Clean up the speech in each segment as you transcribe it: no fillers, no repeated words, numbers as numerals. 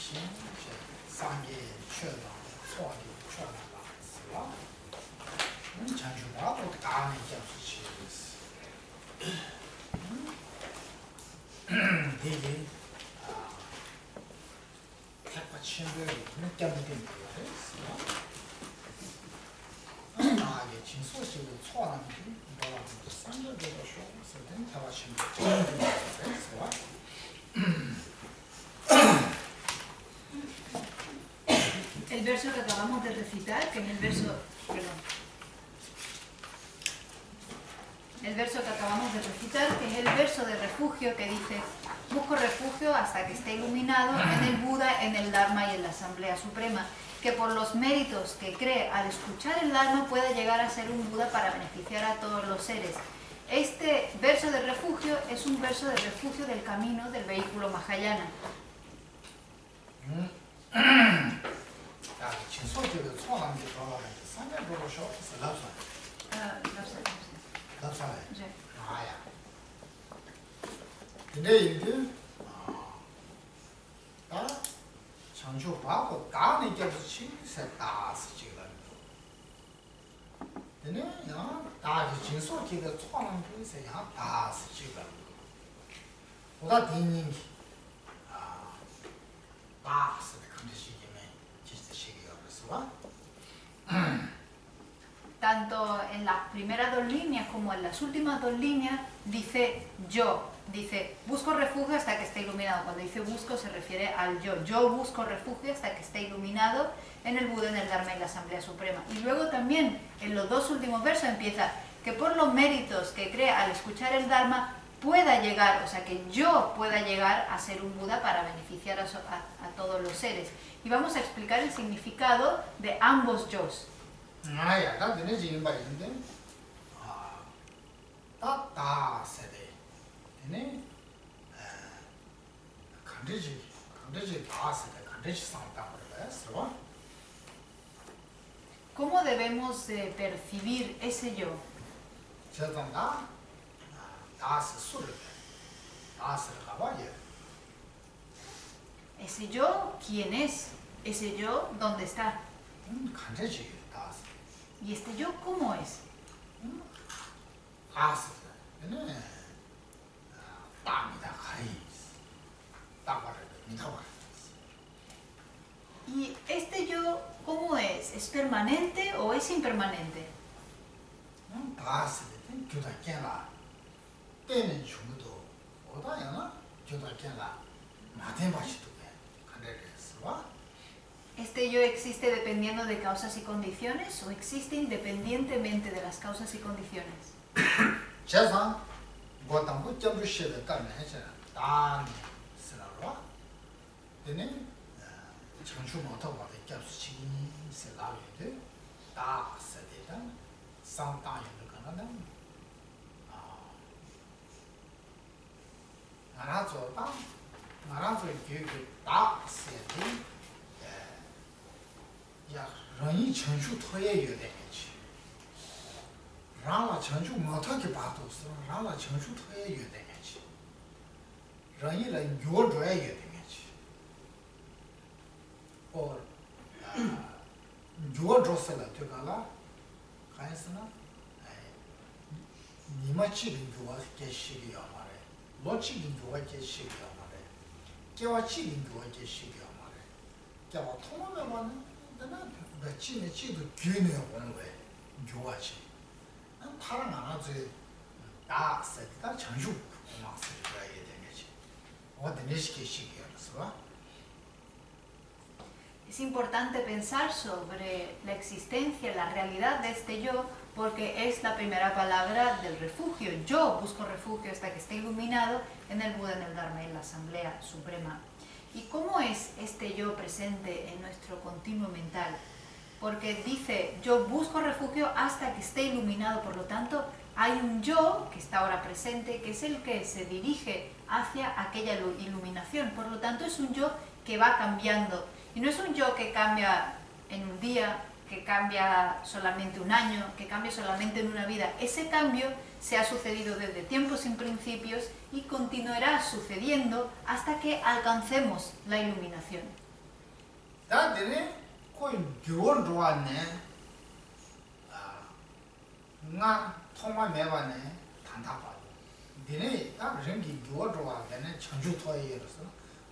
心是三界确当错的错的了，是吧？你讲句话，我答案讲出去的是，第一啊，太不清楚了，你讲不定的，是吧？啊，也听说是错了，你把那个三个这个说，是真太不清楚，是吧？El verso que acabamos de recitar, que es el verso, perdón, el verso que acabamos de recitar, que es el verso de refugio que dice: busco refugio hasta que esté iluminado en el Buda, en el Dharma y en la Asamblea Suprema, que por los méritos que cree al escuchar el Dharma pueda llegar a ser un Buda para beneficiar a todos los seres. Este verso de refugio es un verso de refugio del camino del vehículo Mahayana. Tanto en las primeras dos líneas como en las últimas dos líneas dice yo, dice busco refugio hasta que esté iluminado. Cuando dice busco se refiere al yo busco refugio hasta que esté iluminado en el Buda, en el Dharma y la Asamblea Suprema. Y luego también en los dos últimos versos empieza que por los méritos que cree al escuchar el Dharma pueda llegar, o sea que yo pueda llegar a ser un Buda para beneficiar a todos los seres. Y vamos a explicar el significado de ambos yos. ¿Cómo debemos percibir ese yo? Ese yo, ¿quién es? Ese yo, ¿dónde está? ¿Y este yo cómo es? ¿Y este yo cómo es? ¿Es permanente o es impermanente? ¿Este yo existe dependiendo de causas y condiciones o existe independientemente de las causas y condiciones? Es importante pensar sobre la existencia, la realidad de este yo, porque es la primera palabra del refugio. Yo busco refugio hasta que esté iluminado en el Buda, en el Dharma y en la Asamblea Suprema. ¿Y cómo es este yo presente en nuestro continuo mental? Porque dice, yo busco refugio hasta que esté iluminado, por lo tanto, hay un yo que está ahora presente, que es el que se dirige hacia aquella iluminación. Por lo tanto, es un yo que va cambiando. Y no es un yo que cambia en un día, que cambia solamente un año, que cambia solamente en una vida. Ese cambio se ha sucedido desde tiempos sin principios y continuará sucediendo hasta que alcancemos la iluminación. 다들이 거의 교원 좋아하네. 나 통화 매반에 단답하고. 니네 딱 ren기 교원 좋아하네. 청주 토이로서.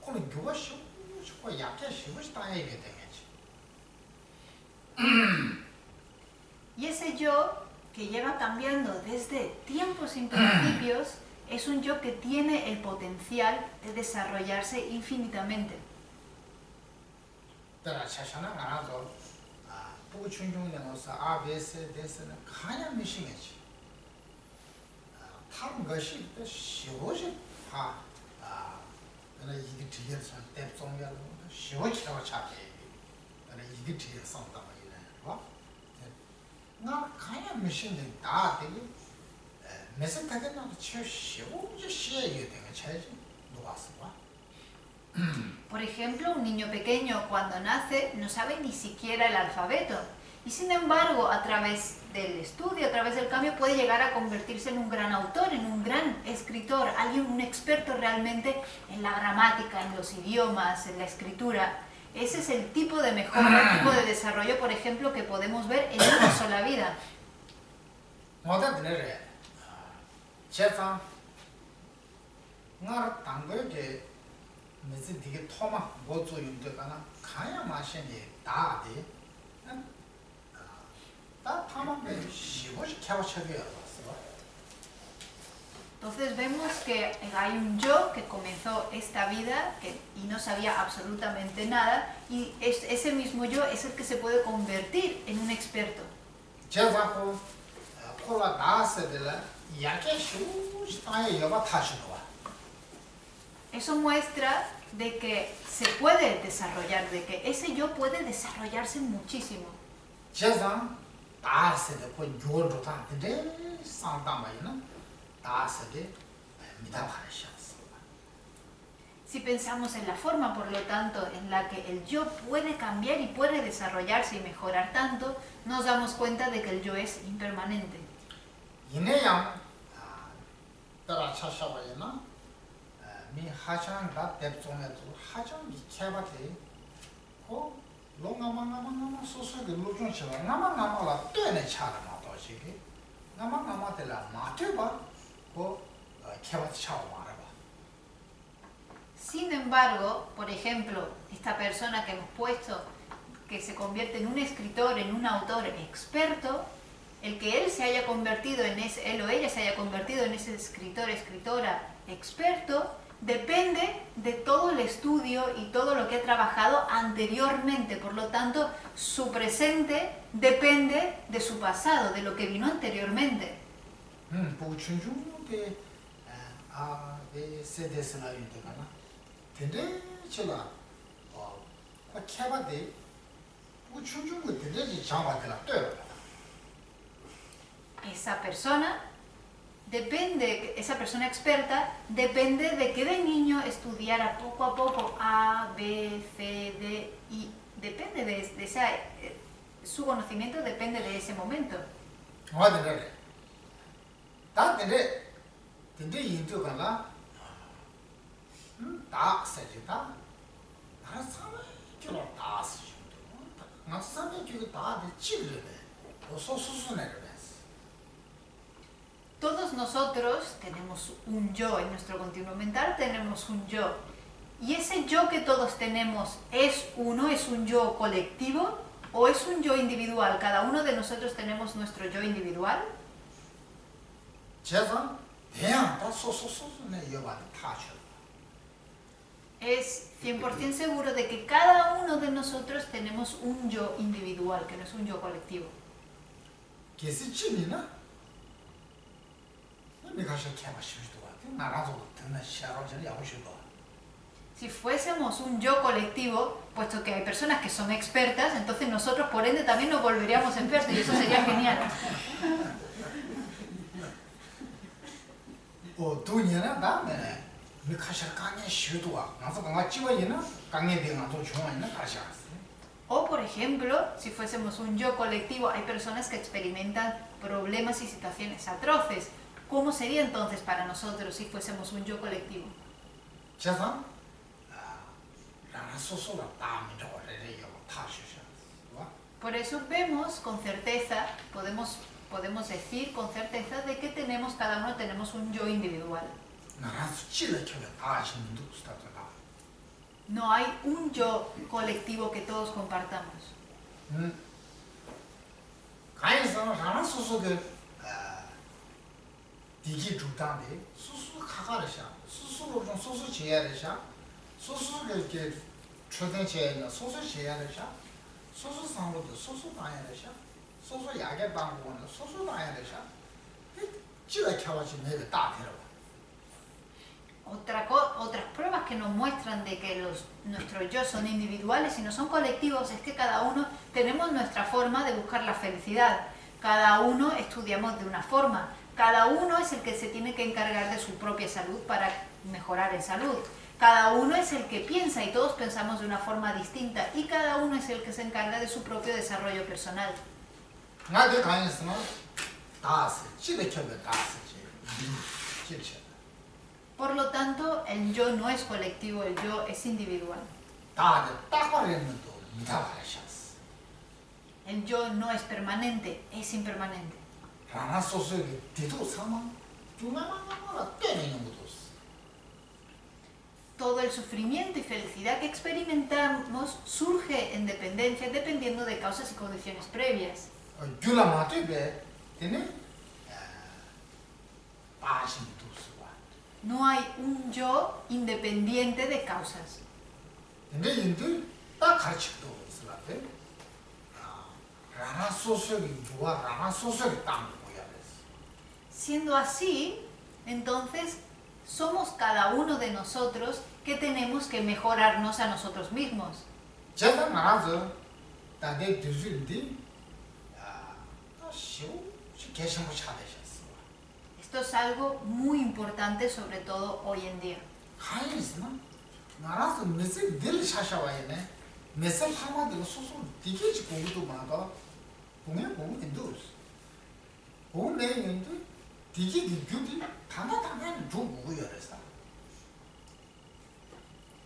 그는 교원 쉽고 약해 쉽고 땅에 이게 되겠지. Y ese yo que lleva cambiando desde tiempos sin principios es un yo que tiene el potencial de desarrollarse infinitamente. 따라 차샤나 가나서 보고 충중되어서 ABS 대해서는 가장 미싱했지. 다른 것이 쉬워지 그러나 이게 뒤에서 대통령으로 쉬워지라고 잡게. 그러나 이게 뒤에 상담을 이래. 나 가장 미싱이 다 되게 메시지가 쉬워지 쉬어야 되는 차이지. 누가 쓰고 Por ejemplo, un niño pequeño cuando nace no sabe ni siquiera el alfabeto y sin embargo a través del estudio, a través del cambio puede llegar a convertirse en un gran autor, en un gran escritor, alguien, un experto realmente en la gramática, en los idiomas, en la escritura. Ese es el tipo de mejora, el tipo de desarrollo, por ejemplo, que podemos ver en una sola vida. 무슨 되게 토마 뭐죠 윤대가나 가야 마셔니 다디 다 타마게 쉬고시 캐와셔야 Entonces vemos que hay un yo que comenzó esta vida y no sabía absolutamente nada y ese mismo yo es el que se puede convertir en un experto. 제가고 콜라 나스들 야게 쉬고시 땅에 여바 타시노 Eso muestra de que se puede desarrollar, de que ese yo puede desarrollarse muchísimo. Si pensamos en la forma, por lo tanto, en la que el yo puede cambiar y puede desarrollarse y mejorar tanto, nos damos cuenta de que el yo es impermanente. 미 하장가 대통령도 하장이 개발돼 고 롱가망가망가망 소소하게 로중치가 나망나마라 또네 차라마 도시기 나망나마들라 마트바 고 개발 차오 말아봐. Sin embargo, por ejemplo, esta persona que hemos puesto que se convierte en un escritor, en un autor experto, el que él se haya convertido en ese, él o ella se haya convertido en ese escritor, escritora experto, depende de todo el estudio y todo lo que ha trabajado anteriormente. Por lo tanto, su presente depende de su pasado, de lo que vino anteriormente. Esa persona depende, esa persona experta depende de que de niño estudiara poco a poco A, B, C, D, y depende de esa, su conocimiento depende de ese momento. Todos nosotros tenemos un yo, en nuestro continuo mental tenemos un yo. ¿Y ese yo que todos tenemos es uno, es un yo colectivo o es un yo individual? ¿Cada uno de nosotros tenemos nuestro yo individual? Es 100% seguro de que cada uno de nosotros tenemos un yo individual, que no es un yo colectivo. Si fuésemos un yo colectivo, puesto que hay personas que son expertas, entonces nosotros por ende también nos volveríamos expertos y eso sería genial. O por ejemplo, si fuésemos un yo colectivo, hay personas que experimentan problemas y situaciones atroces. ¿Cómo sería entonces para nosotros si fuésemos un yo colectivo? Por eso vemos con certeza, podemos decir con certeza de que cada uno tenemos un yo individual. No hay un yo colectivo que todos compartamos. Otras pruebas que nos muestran de que nuestros yo son individuales y no son colectivos es que cada uno tenemos nuestra forma de buscar la felicidad. Cada uno estudiamos de una forma. Cada uno es el que se tiene que encargar de su propia salud para mejorar en salud. Cada uno es el que piensa y todos pensamos de una forma distinta. Y cada uno es el que se encarga de su propio desarrollo personal. Por lo tanto, el yo no es colectivo, el yo es individual. El yo no es permanente, es impermanente. Todo el sufrimiento y felicidad que experimentamos surge en dependencia dependiendo de causas y condiciones previas. No hay un yo independiente de causas. Siendo así, entonces somos cada uno de nosotros que tenemos que mejorarnos a nosotros mismos. Esto es algo muy importante, sobre todo hoy en día.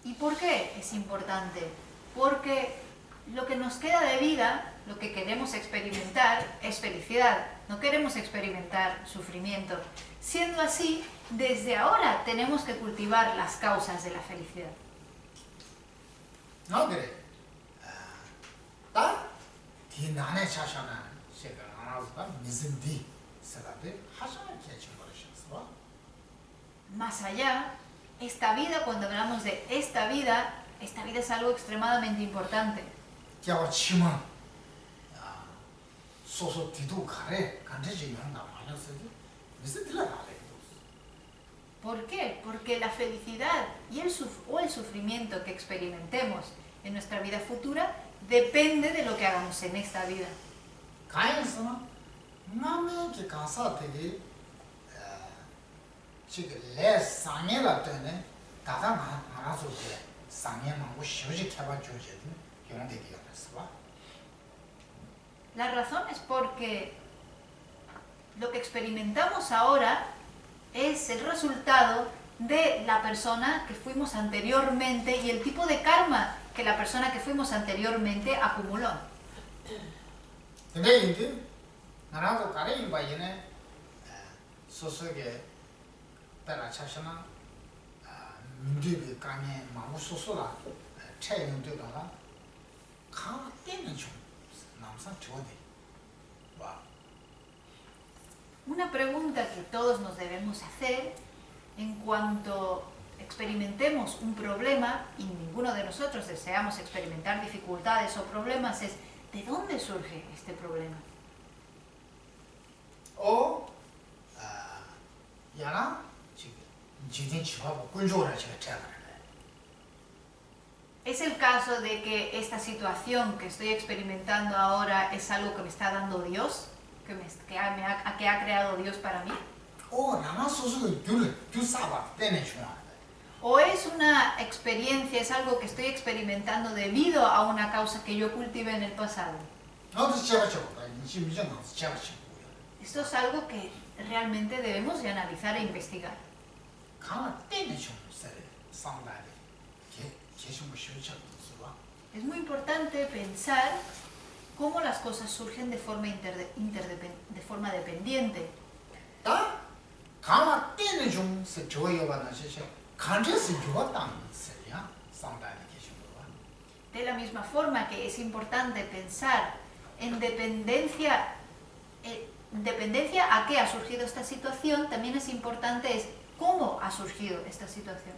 ¿Y por qué es importante? Porque lo que nos queda de vida, lo que queremos experimentar, es felicidad. No queremos experimentar sufrimiento. Siendo así, desde ahora tenemos que cultivar las causas de la felicidad. Más allá, esta vida, cuando hablamos de esta vida es algo extremadamente importante. ¿Por qué? Porque la felicidad y el sufrimiento que experimentemos en nuestra vida futura depende de lo que hagamos en esta vida. La razón es porque lo que experimentamos ahora es el resultado de la persona que fuimos anteriormente y el tipo de karma que la persona que fuimos anteriormente acumuló. Una pregunta que todos nos debemos hacer en cuanto experimentemos un problema, y ninguno de nosotros deseamos experimentar dificultades o problemas, es ¿de dónde surge este problema? ¿Es el caso de que esta situación que estoy experimentando ahora es algo que me está dando Dios? ¿Que ha creado Dios para mí? ¿O es una experiencia, es algo que estoy experimentando debido a una causa que yo cultivé en el pasado? Esto es algo que realmente debemos de analizar e investigar. Es muy importante pensar cómo las cosas surgen de forma, de forma dependiente. De la misma forma que es importante pensar en dependencia a qué ha surgido esta situación, también es importante es cómo ha surgido esta situación.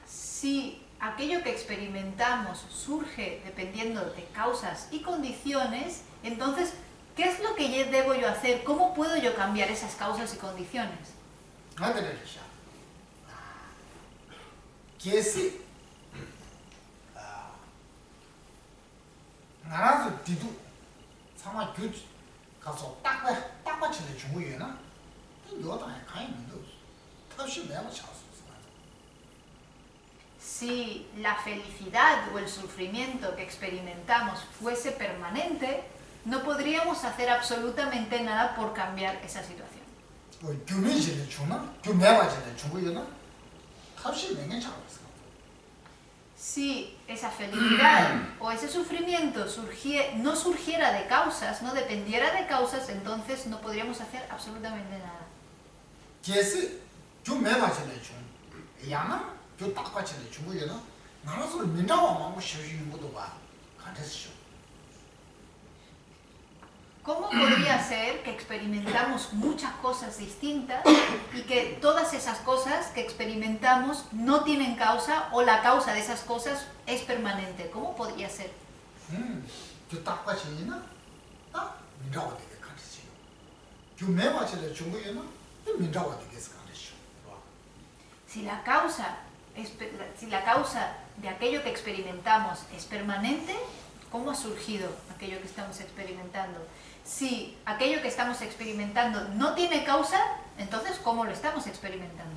Si aquello que experimentamos surge dependiendo de causas y condiciones, entonces, ¿qué es lo que debo yo hacer? ¿Cómo puedo yo cambiar esas causas y condiciones? Si la felicidad o el sufrimiento que experimentamos fuese permanente, no podríamos hacer absolutamente nada por cambiar esa situación. Si esa felicidad o ese sufrimiento no surgiera de causas, no dependiera de causas, entonces no podríamos hacer absolutamente nada. ¿Cómo podría ser que experimentamos muchas cosas distintas y que todas esas cosas que experimentamos no tienen causa o la causa de esas cosas es permanente? ¿Cómo podría ser? Si la causa de aquello que experimentamos es permanente, ¿cómo ha surgido aquello que estamos experimentando? Si aquello que estamos experimentando no tiene causa, entonces ¿cómo lo estamos experimentando?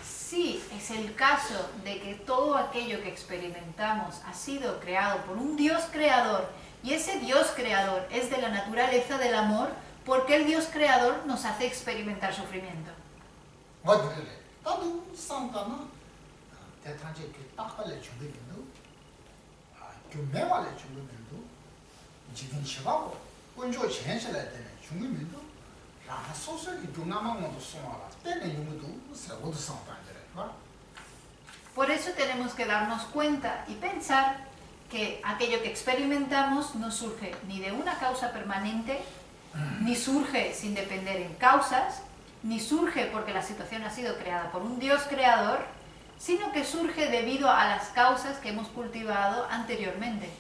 Si es el caso de que todo aquello que experimentamos ha sido creado por un Dios creador y ese Dios creador es de la naturaleza del amor, ¿por qué el Dios creador nos hace experimentar sufrimiento? Por eso tenemos que darnos cuenta y pensar que aquello que experimentamos no surge ni de una causa permanente, ni surge sin depender en causas, ni surge porque la situación ha sido creada por un Dios creador, sino que surge debido a las causas que hemos cultivado anteriormente.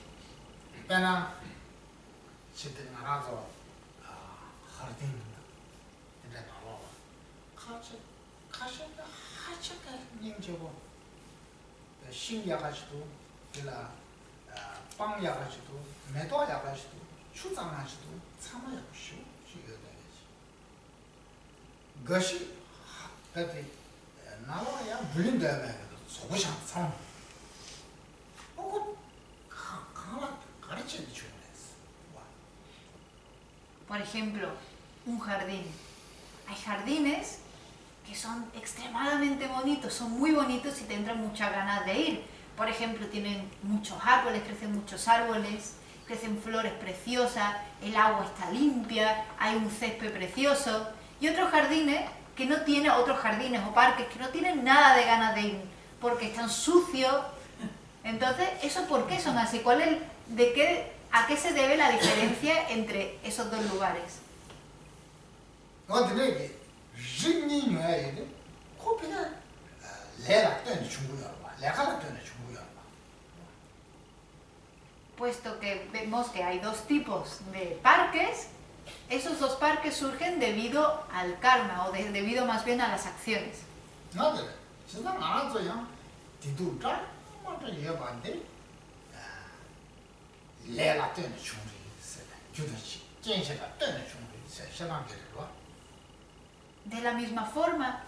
Por ejemplo, un jardín. Hay jardines que son extremadamente bonitos, son muy bonitos y te entran muchas ganas de ir. Por ejemplo, tienen muchos árboles, crecen muchos árboles, crecen flores preciosas, el agua está limpia, hay un césped precioso. Y otros jardines que no tienen, otros jardines o parques que no tienen nada de ganas de ir, porque están sucios. Entonces, ¿eso por qué son así? ¿A qué se debe la diferencia entre esos dos lugares? puesto que vemos que hay dos tipos de parques, esos dos parques surgen debido al karma, o debido más bien a las acciones. No, pero si no nada ya, titura, más de ya bande, le la tiene chunri, se la, juda chi, quién se la tiene chunri, se la quiere lo. De la misma forma,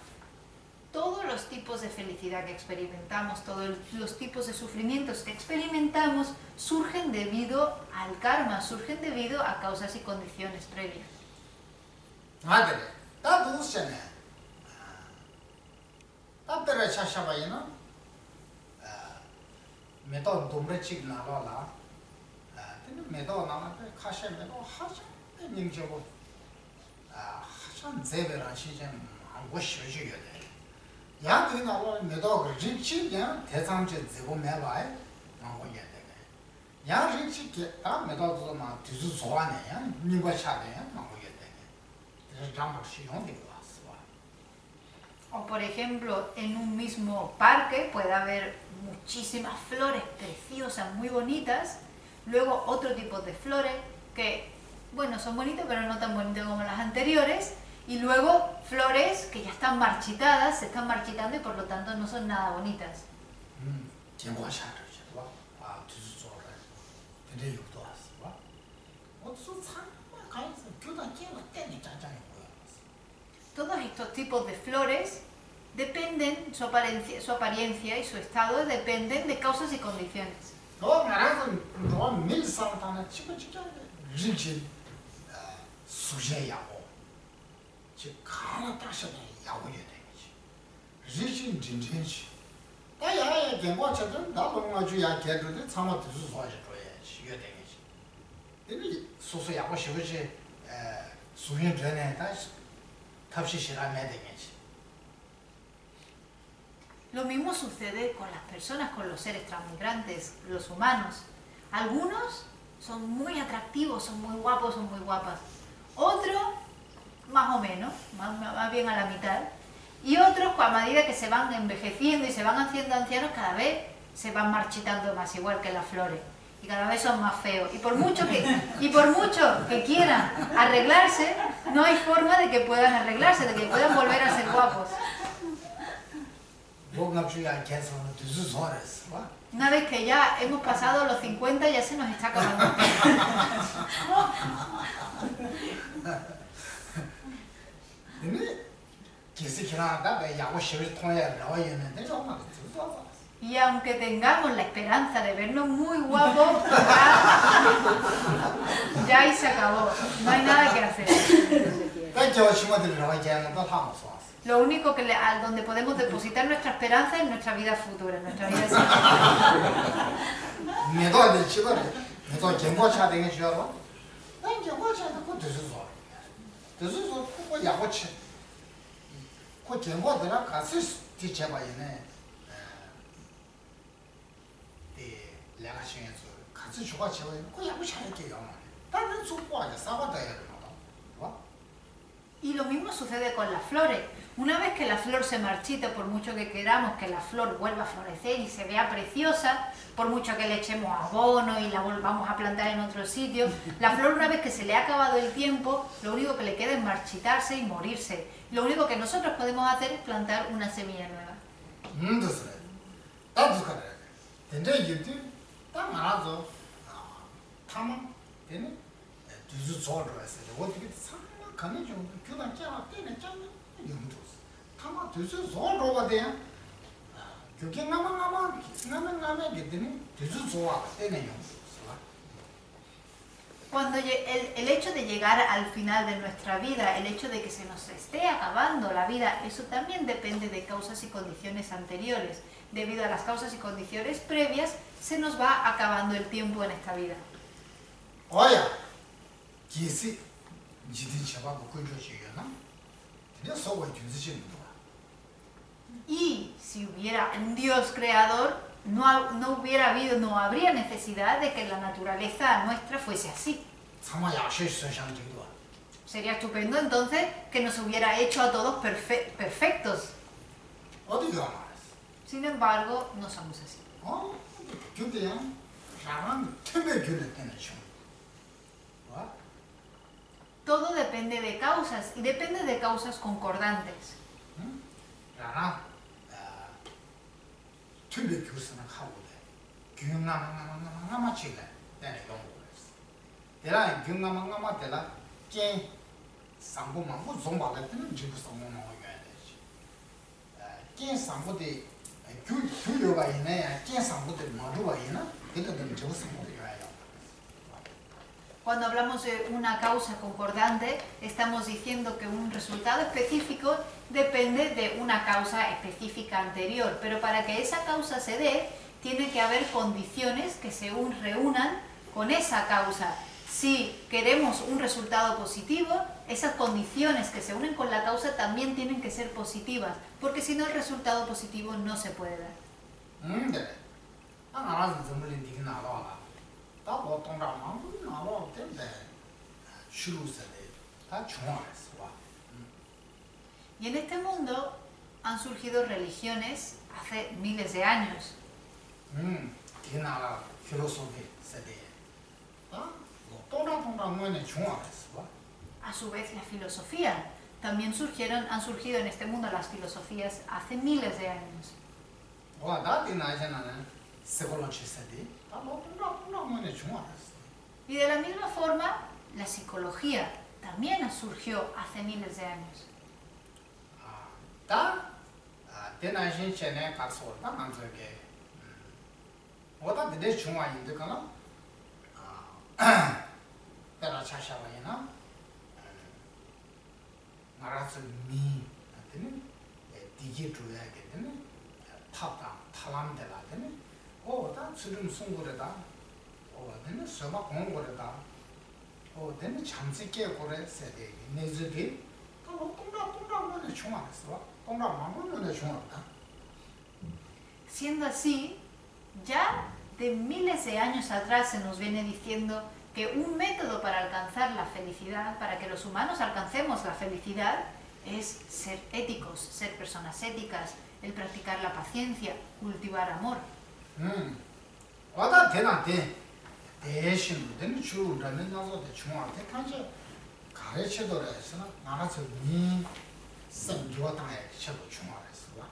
todos los tipos de felicidad que experimentamos, todos los tipos de sufrimientos que experimentamos, surgen debido al karma, surgen debido a causas y condiciones previas. Ah, pero, da dos se ne, da pero chashaba no, me do dombre chik na lo la, tiene me do na la, kashe me do hacha, ning chego, hacha zeberan shi jen, angwo shi shi yo de. 야 그게 나로 내도 릭치냐 대상제 제고 매와에 나고 얘기해. 야 릭치게 다 매도도 막 뒤수 좋아하네요. 니가 차네 나고 얘기해. 그래서 장막 시용되고 왔어. O por ejemplo, en un mismo parque puede haber muchísimas flores preciosas, muy bonitas, luego otro tipo de flores que, bueno, son bonitas pero no tan bonitas como las anteriores, y luego flores que ya están marchitadas, se están marchitando y por lo tanto no son nada bonitas. Todos estos tipos de flores dependen, su apariencia y su estado dependen de causas y condiciones. Lo mismo sucede con las personas, con los seres transmigrantes, los humanos. Algunos son muy atractivos, son muy guapos, son muy guapas. Otros, más o menos, más bien a la mitad. Y otros, a medida que se van envejeciendo y se van haciendo ancianos, cada vez se van marchitando más, igual que las flores. Y cada vez son más feos. Y por mucho que quieran arreglarse, no hay forma de que puedan arreglarse, de que puedan volver a ser guapos. Una vez que ya hemos pasado los 50, ya se nos está acabando. Y aunque tengamos la esperanza de vernos muy guapos, ya ahí se acabó. No hay nada que hacer. Lo único que donde podemos depositar nuestra esperanza es nuestra vida futura, en nuestra vida Y lo mismo sucede con las flores. Una vez que la flor se marchita, por mucho que queramos que la flor vuelva a florecer y se vea preciosa, por mucho que le echemos abono y la volvamos a plantar en otro sitio, la flor, una vez que se le ha acabado el tiempo, lo único que le queda es marchitarse y morirse. Lo único que nosotros podemos hacer es plantar una semilla nueva. Cuando el hecho de llegar al final de nuestra vida, el hecho de que se nos esté acabando la vida, eso también depende de causas y condiciones anteriores. Debido a las causas y condiciones previas, se nos va acabando el tiempo en esta vida. Y si hubiera un Dios creador, no habría necesidad de que la naturaleza nuestra fuese así. Sería estupendo entonces que nos hubiera hecho a todos perfectos. Sin embargo, no somos así. 라랑 템에 균을 때는 좀. 와? Todo depende de causas y depende de causas concordantes. 응? 라랑 템에 교수는 하고 돼. 균나마나마나마 치래. 때는 연구했어. 내가 균나마나마 때라 게 상고만고 좀바를 때는 지구 상고만 해야 되지. 게 상고대 교교가 있네. 게 상고대 마루가 있나? 그때는 지구 상고대 해야 돼. Cuando hablamos de una causa concordante, estamos diciendo que un resultado específico depende de una causa específica anterior, pero para que esa causa se dé, tiene que haber condiciones que se reúnan con esa causa. Si queremos un resultado positivo, esas condiciones que se unen con la causa también tienen que ser positivas, porque si no el resultado positivo no se puede dar. 네. 알아서 좀 리딩 나와라. 다 보통 라마고 나와 텐데. 슈루스데. 다 중앙에서 와. Y en este mundo han surgido religiones hace miles de años. 디나라 필로소피 세대. 동라 뭐네 중앙에서 와. A su vez, la filosofía. También han surgido en este mundo las filosofías hace miles de años. 와, 나디나잖아요. 세골로치 세대. 다 동라 뭐네 중앙에서. Y de la misma forma, la psicología también surgió hace miles de años. 다 대나신 전에 가서 다 만들게. 뭐다 내 중앙인데 가나? 때라 차샤와이나. 말아서 미 같은 디지털이야겠네. 타다 탈람데라더니 다 수름 송고래다. 되는 서마 공고래다. 되는 잠식게 고래 세대. 내즈디 동라 뭐네 중앙에서 와. 동라 뭐네 중앙다. Siendo así, ya de miles de años atrás se nos viene diciendo que un método para alcanzar la felicidad, para que los humanos alcancemos la felicidad, es ser éticos, ser personas éticas, el practicar la paciencia, cultivar amor. 와다 대나대 대신 되는 주라는 나서도 중앙한테 kanche 가르쳐도라 해서 나가서 니 생교당에 쳐도 중앙에서 와.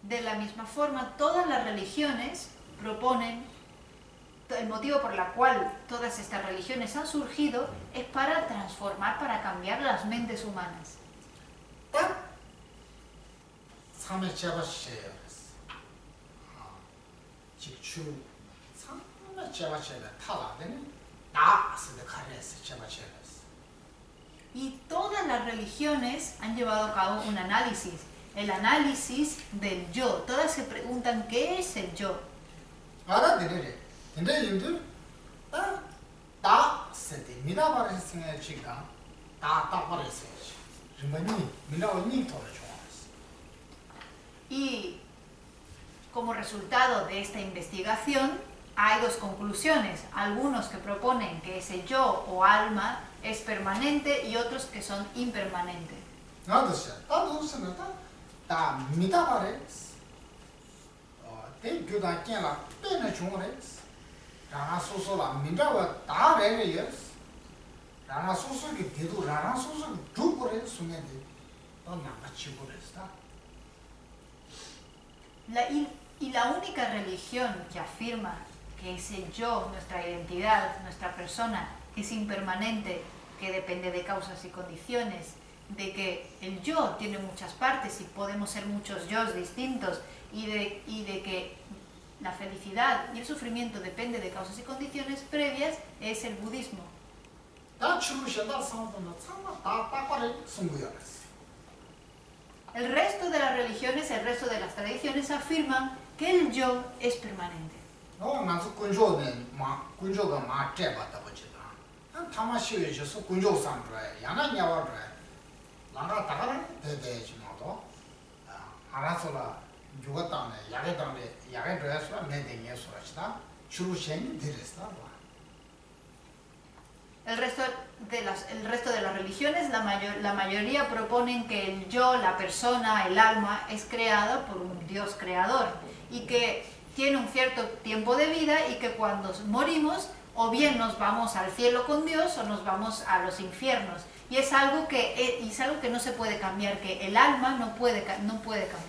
De la misma forma, todas las religiones proponen, el motivo por el cual todas estas religiones han surgido es para transformar, para cambiar las mentes humanas. 딱 삼의 제바시에요. 직추 삼의 제바시에다 타라더니 나스데 카레스 제바시에스. Y todas las religiones han llevado a cabo un análisis, el análisis del yo. Todas se preguntan qué es el yo. 알아들으래. 근데 인들 다 세대 미나바르스네 지가 다 따바르스지. 주머니 미나오니 토르 좋아했어. Y como resultado de esta investigación hay dos conclusiones. Algunos que proponen que ese yo o alma es permanente y otros que son impermanentes. 나도 다 미나바르스. 대교다 깨라 빼내 중어레스. 라나 소소라 민다와 다 레레스. 라나 소소기 대도 라나 소소 두고레 숨에데. 또 나가 치고레스다. Y la única religión que afirma que ese yo, nuestra identidad, nuestra persona, es impermanente, que depende de causas y condiciones, de que el yo tiene muchas partes y podemos ser muchos yos distintos, y de que la felicidad y el sufrimiento depende de causas y condiciones previas, es el budismo. El resto de las religiones, el resto de las tradiciones afirman que el yo es permanente. El resto de las religiones, la mayoría proponen que el yo, la persona, el alma, es creado por un Dios creador y que tiene un cierto tiempo de vida y que cuando morimos o bien nos vamos al cielo con Dios o nos vamos a los infiernos. Y es algo que no se puede cambiar, que el alma no puede cambiar.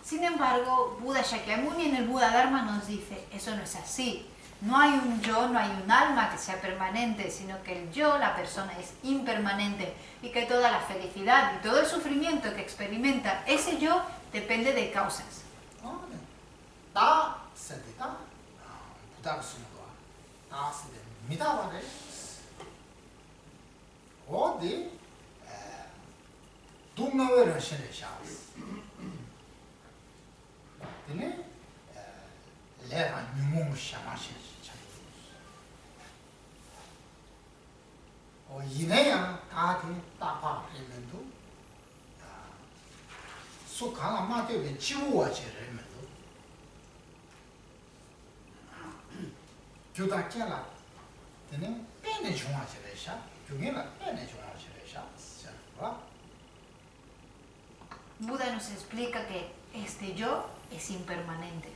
Sin embargo, Buda Shakyamuni en el Buda Dharma nos dice, eso no es así. No hay un yo, no hay un alma que sea permanente, sino que el yo, la persona, es impermanente y que toda la felicidad y todo el sufrimiento que experimenta ese yo depende de causas. Buda nos explica que este yo es impermanente,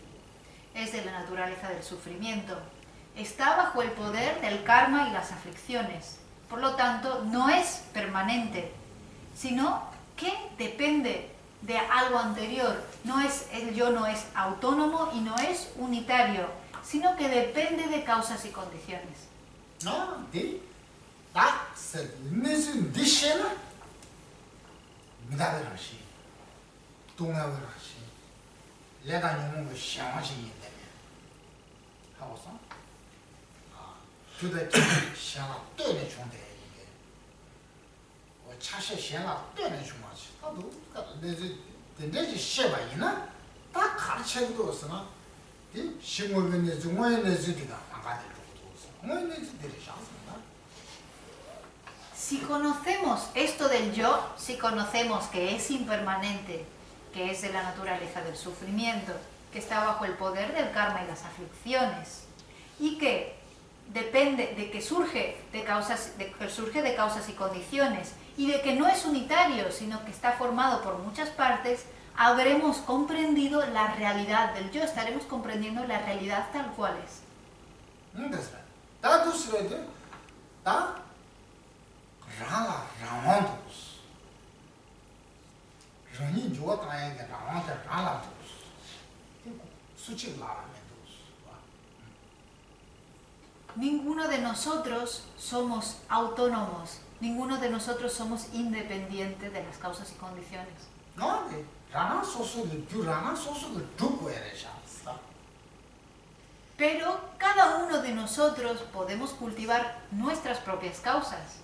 es de la naturaleza del sufrimiento, está bajo el poder del karma y las aflicciones, por lo tanto no es permanente, sino que depende de algo anterior. El yo no es autónomo y no es unitario, sino que depende de causas y condiciones. Si conocemos esto del yo, si conocemos que es impermanente, que es de la naturaleza del sufrimiento, que está bajo el poder del karma y las aflicciones, y que depende de que surge de causas y condiciones, y de que no es unitario, sino que está formado por muchas partes, habremos comprendido la realidad del yo, estaremos comprendiendo la realidad tal cual es. Ninguno de nosotros somos autónomos, ninguno de nosotros somos independientes de las causas y condiciones. Pero cada uno de nosotros podemos cultivar nuestras propias causas.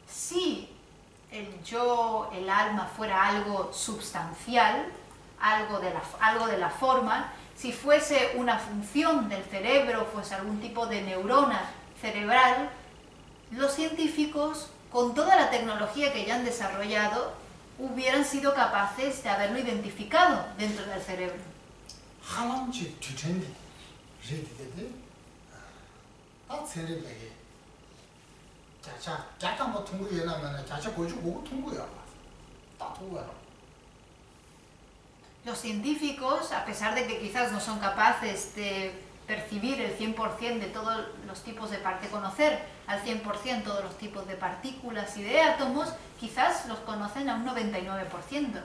Si el yo, el alma, fuera algo substancial, algo de la forma, si fuese una función del cerebro, fuese algún tipo de neurona cerebral, los científicos, con toda la tecnología que ya han desarrollado, hubieran sido capaces de haberlo identificado dentro del cerebro. Los científicos, a pesar de que quizás no son capaces de percibir el 100% de todos los tipos de conocer al 100% todos los tipos de partículas y de átomos, quizás los conocen a un 99%.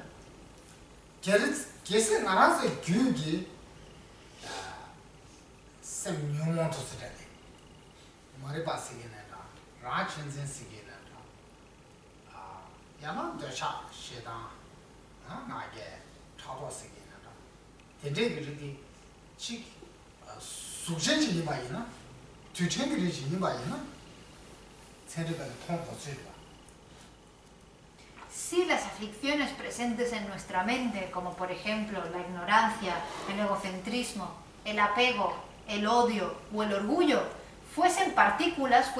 sem nyumon to sirade maripa siginata ra chinzin siginata yana dasha shedan na ge chado siginata tede gidi chi sujen ji ba yina tu chen gidi ji ba yina tsende ba ton to sirba. Si las aflicciones presentes en nuestra mente, como por ejemplo la ignorancia, el egocentrismo, el apego, el odio o el orgullo, fuesen partículas,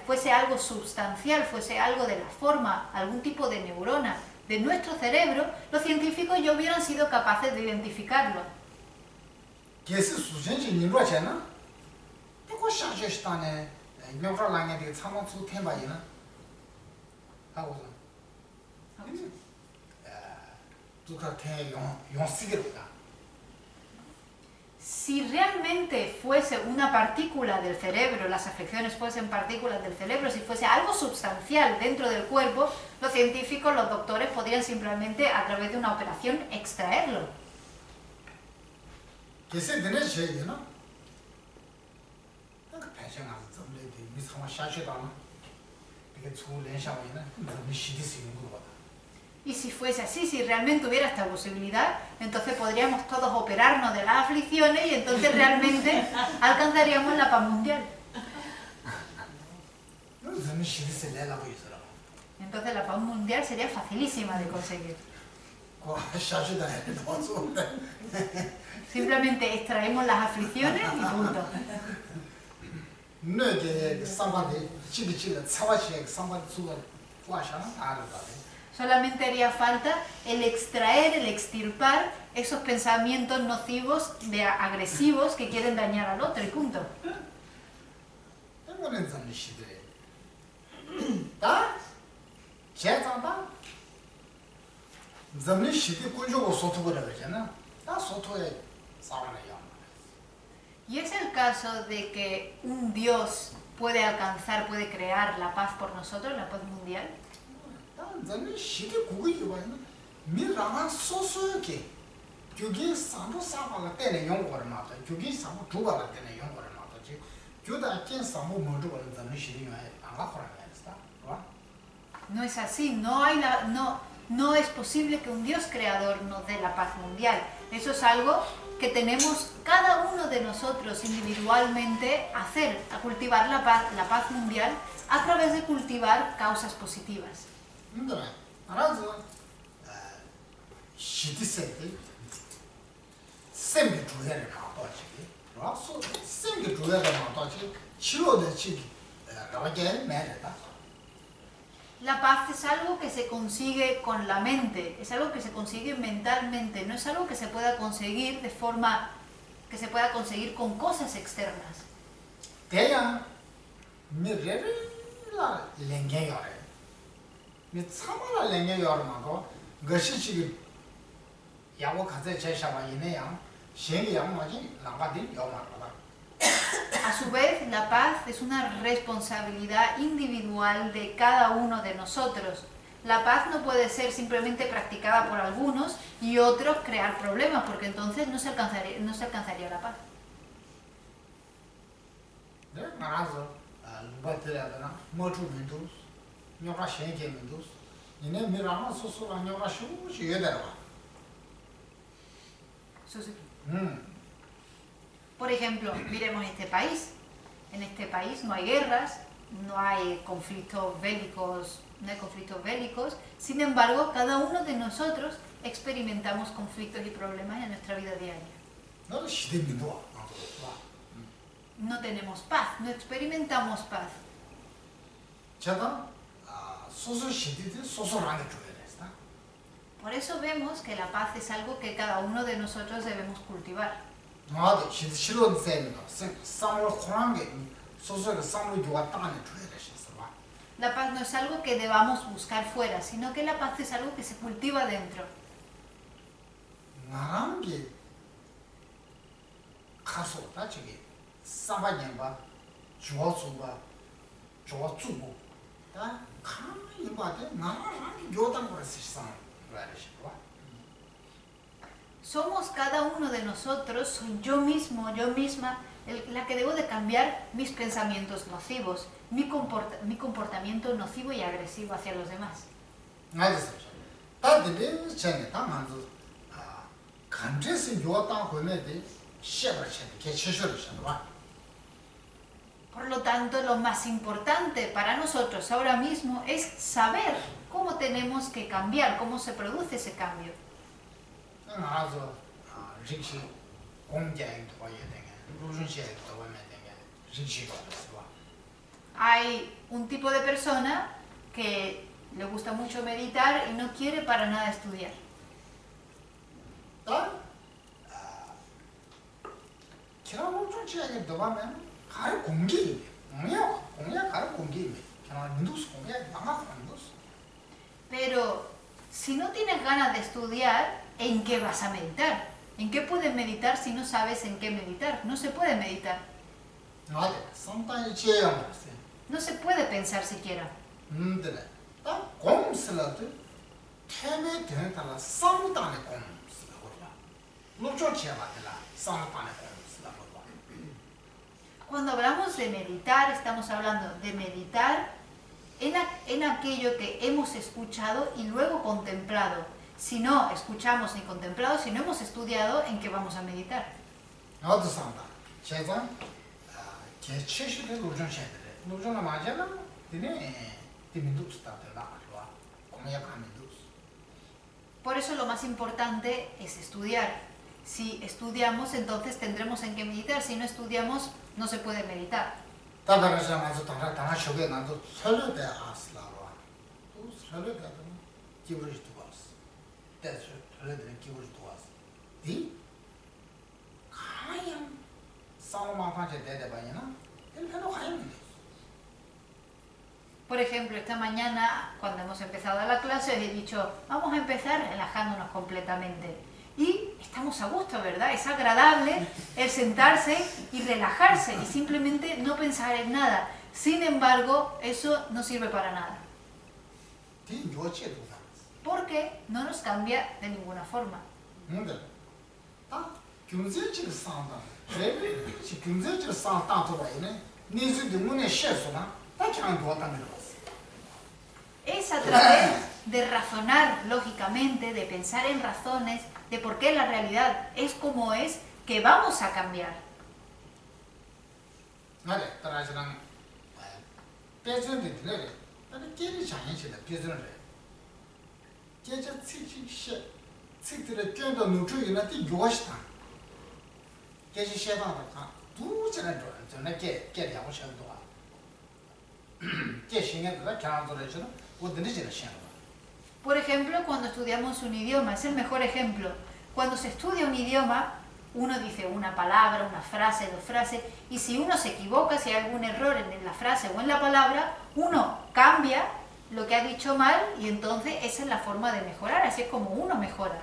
fuese algo sustancial, fuese algo de la forma, algún tipo de neurona de nuestro cerebro, los científicos ya hubieran sido capaces de identificarlo. Que es sujen ji ni lo chen na de ko sha je sta ne yo ra la ne de chang mo zu tian ba yin na ha wo Si realmente fuese una partícula del cerebro, las afecciones fuesen partículas del cerebro, si fuese algo sustancial dentro del cuerpo, los científicos, los doctores podrían simplemente a través de una operación extraerlo. Y si fuese así, si realmente hubiera esta posibilidad, entonces podríamos todos operarnos de las aflicciones y entonces realmente alcanzaríamos la paz mundial. Entonces la paz mundial sería facilísima de conseguir. Simplemente extraemos las aflicciones y punto. Solamente haría falta el extraer, el extirpar esos pensamientos nocivos, agresivos que quieren dañar al otro y punto. Y es el caso de que un Dios puede alcanzar, puede crear la paz por nosotros, la paz mundial. No es así, no es posible que un Dios creador nos dé la paz mundial. Eso es algo que tenemos cada uno de nosotros individualmente hacer, a cultivar la paz mundial a través de cultivar causas positivas. La paz es algo que se consigue con la mente, es algo que se consigue mentalmente, no es algo que se pueda conseguir de forma que se pueda conseguir con cosas externas. A su vez, la paz es una responsabilidad individual de cada uno de nosotros. La paz no puede ser simplemente practicada por algunos y otros crear problemas, porque entonces no se alcanzaría la paz. Por ejemplo, miremos este país. En este país no hay guerras, no hay conflictos bélicos, Sin embargo, cada uno de nosotros experimentamos conflictos y problemas en nuestra vida diaria. No tenemos paz, no experimentamos paz. Por eso vemos que la paz es algo que cada uno de nosotros debemos cultivar. La paz no es algo que debamos buscar fuera, sino que la paz es algo que se cultiva dentro. Somos cada uno de nosotros, soy yo mismo, yo misma, la que debo de cambiar mis pensamientos nocivos, mi comportamiento nocivo y agresivo hacia los demás. Por lo tanto, lo más importante para nosotros ahora mismo es saber cómo tenemos que cambiar, cómo se produce ese cambio. Hay un tipo de persona que le gusta mucho meditar y no quiere para nada estudiar. Pero si no tienes ganas de estudiar, ¿en qué vas a meditar? ¿En qué puedes meditar si no sabes en qué meditar? No se puede meditar. No se puede pensar siquiera. Cuando hablamos de meditar, estamos hablando de meditar en aquello que hemos escuchado y luego contemplado. Si no escuchamos ni contemplado, si no hemos estudiado, ¿en qué vamos a meditar? Por eso lo más importante es estudiar. Si estudiamos, entonces tendremos en qué meditar. Si no estudiamos, no se puede meditar. Por ejemplo, esta mañana, cuando hemos empezado la clase, os he dicho, vamos a empezar relajándonos completamente. Y estamos a gusto, ¿verdad? Es agradable el sentarse y relajarse y simplemente no pensar en nada. Sin embargo, eso no sirve para nada. Porque no nos cambia de ninguna forma. Es a través de razonar lógicamente, de pensar en razones, de por qué la realidad es como es, que vamos a cambiar. Por ejemplo, cuando estudiamos un idioma, es el mejor ejemplo. Cuando se estudia un idioma, uno dice una palabra, una frase, dos frases, y si uno se equivoca, si hay algún error en la frase o en la palabra, uno cambia lo que ha dicho mal y entonces esa es la forma de mejorar, así es como uno mejora.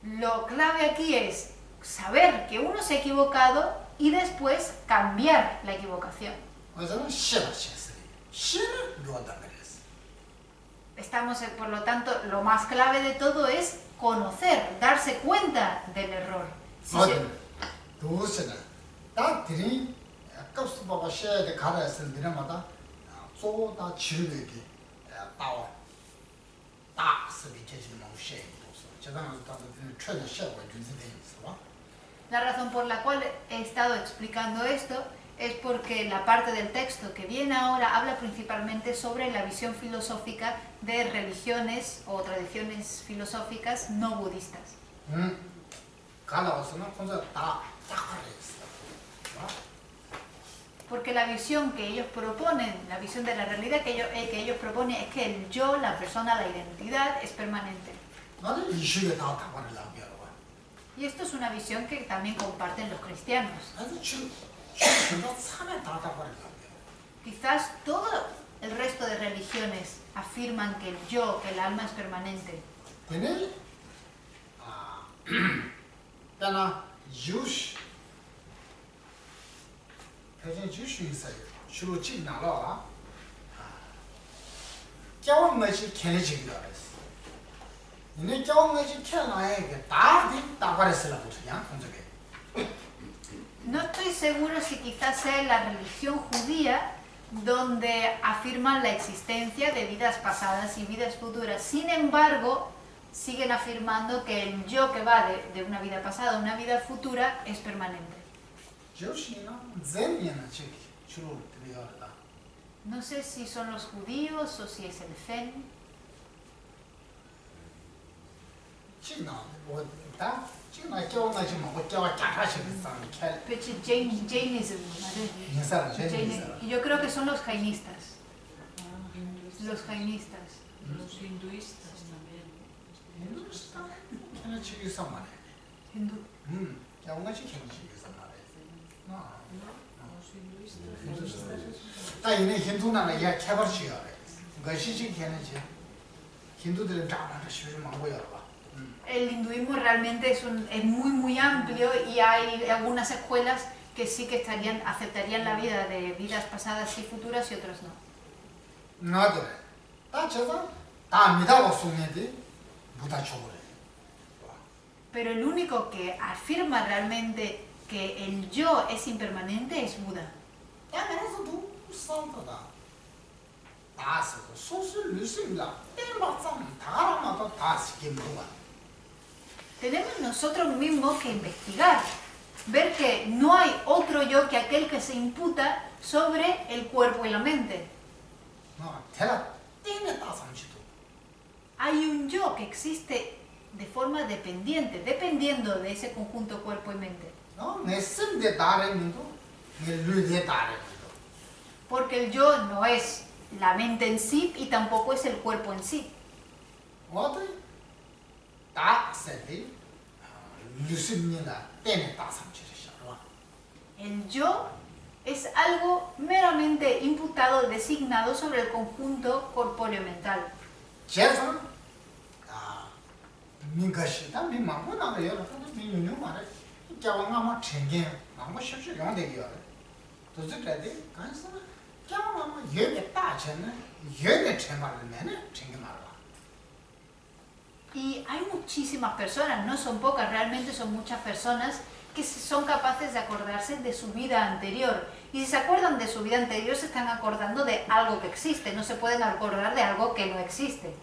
Lo clave aquí es saber que uno se ha equivocado y después cambiar la equivocación. Estamos, por lo tanto, lo más clave de todo es conocer, darse cuenta del error. La razón por la cual he estado explicando esto es porque la parte del texto que viene ahora habla principalmente sobre la visión filosófica de religiones o tradiciones filosóficas no budistas. Porque la visión que ellos proponen, la visión de la realidad que ellos proponen es que el yo, la persona, la identidad es permanente. Y esto es una visión que también comparten los cristianos. Quizás todo el resto de religiones afirman que el yo, que el alma es permanente. 이네 겨우가지 태어나야게 다 parece 그냥 혼자게. No estoy seguro si quizás sea en la religión judía donde afirman la existencia de vidas pasadas y vidas futuras. Sin embargo, siguen afirmando que el yo que va de una vida pasada a una vida futura es permanente. No sé si son los judíos o si es el Zen. Jainism. Y yo creo que son los jainistas. Los jainistas. Los hinduistas también. Hindú. Los hinduistas. El hinduismo realmente es muy amplio y hay algunas escuelas que sí que aceptarían la vida de vidas pasadas y futuras y otros no. Pero el único que afirma realmente que el yo es impermanente es Buda. Tenemos nosotros mismos que investigar, ver que no hay otro yo que aquel que se imputa sobre el cuerpo y la mente. Hay un yo que existe de forma dependiente, dependiendo de ese conjunto cuerpo y mente. Porque el yo no es la mente en sí y tampoco es el cuerpo en sí. El yo es algo meramente imputado, designado sobre el conjunto corpóreo mental. Y hay muchísimas personas, no son pocas, realmente son muchas personas que son capaces de acordarse de su vida anterior. Y si se acuerdan de su vida anterior, se están acordando de algo que existe, no se pueden acordar de algo que no existe.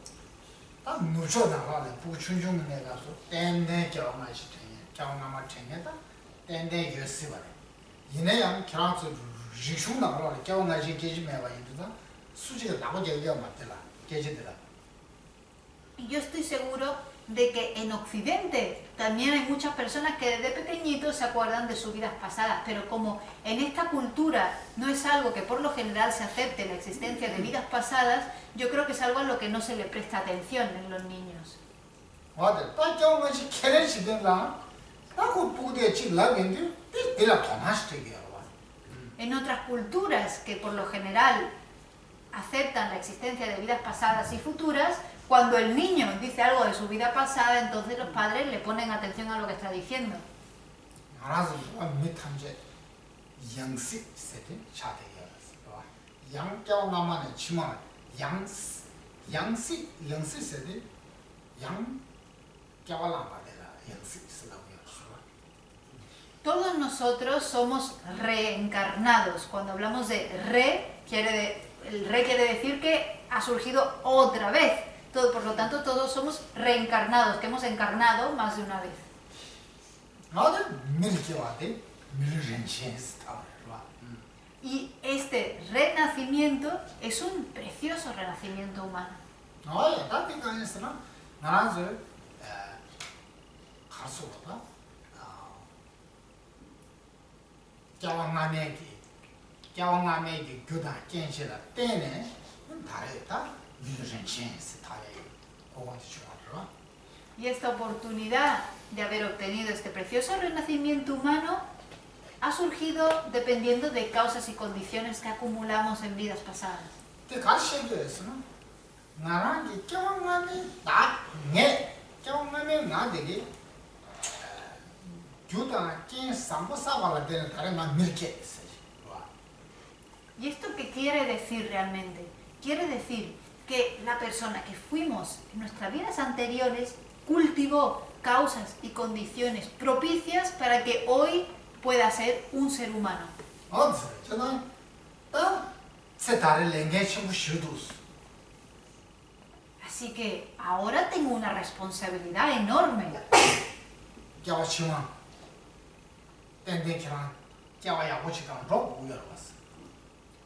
Y yo estoy seguro de que en Occidente también hay muchas personas que desde pequeñitos se acuerdan de sus vidas pasadas, pero como en esta cultura no es algo que por lo general se acepte la existencia de vidas pasadas, yo creo que es algo a lo que no se le presta atención en los niños. En otras culturas que por lo general aceptan la existencia de vidas pasadas y futuras, cuando el niño dice algo de su vida pasada, entonces los padres le ponen atención a lo que está diciendo. Todos nosotros somos reencarnados. Cuando hablamos de el re quiere decir que ha surgido otra vez. Por lo tanto, todos somos reencarnados, que hemos encarnado más de una vez. Y este renacimiento es un precioso renacimiento humano. Y esta oportunidad de haber obtenido este precioso renacimiento humano ha surgido dependiendo de causas y condiciones que acumulamos en vidas pasadas. ¿Y esto qué quiere decir realmente? Quiere decir que la persona que fuimos en nuestras vidas anteriores cultivó causas y condiciones propicias para que hoy pueda ser un ser humano. Así que ahora tengo una responsabilidad enorme.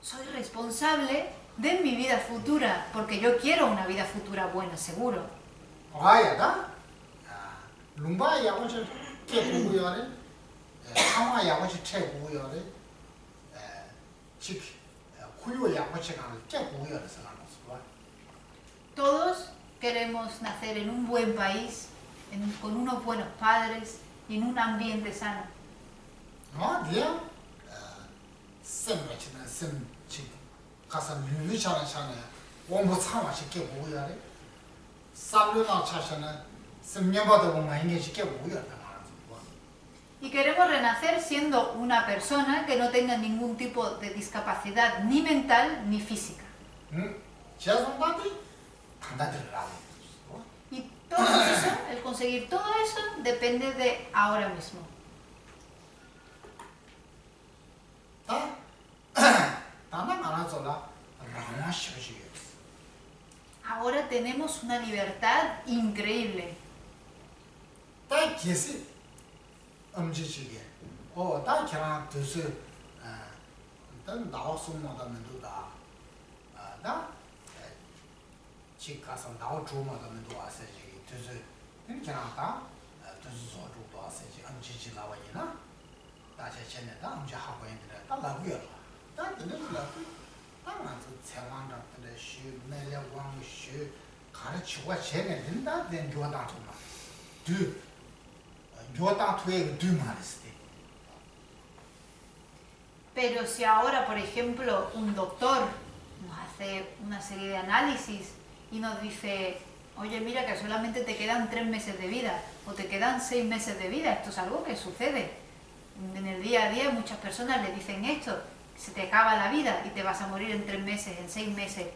Soy responsable de mi vida futura, porque yo quiero una vida futura buena, seguro. Todos queremos nacer en un buen país, con unos buenos padres y en un ambiente sano. Y queremos renacer siendo una persona que no tenga ningún tipo de discapacidad ni mental ni física. Y todo eso, el conseguir todo eso, depende de ahora mismo. Ahora tenemos una libertad increíble. Pero si ahora, por ejemplo, un doctor nos hace una serie de análisis y nos dice, oye, mira que solamente te quedan 3 meses de vida o te quedan 6 meses de vida, esto es algo que sucede. En el día a día muchas personas le dicen esto, se te acaba la vida y te vas a morir en 3 meses, en 6 meses.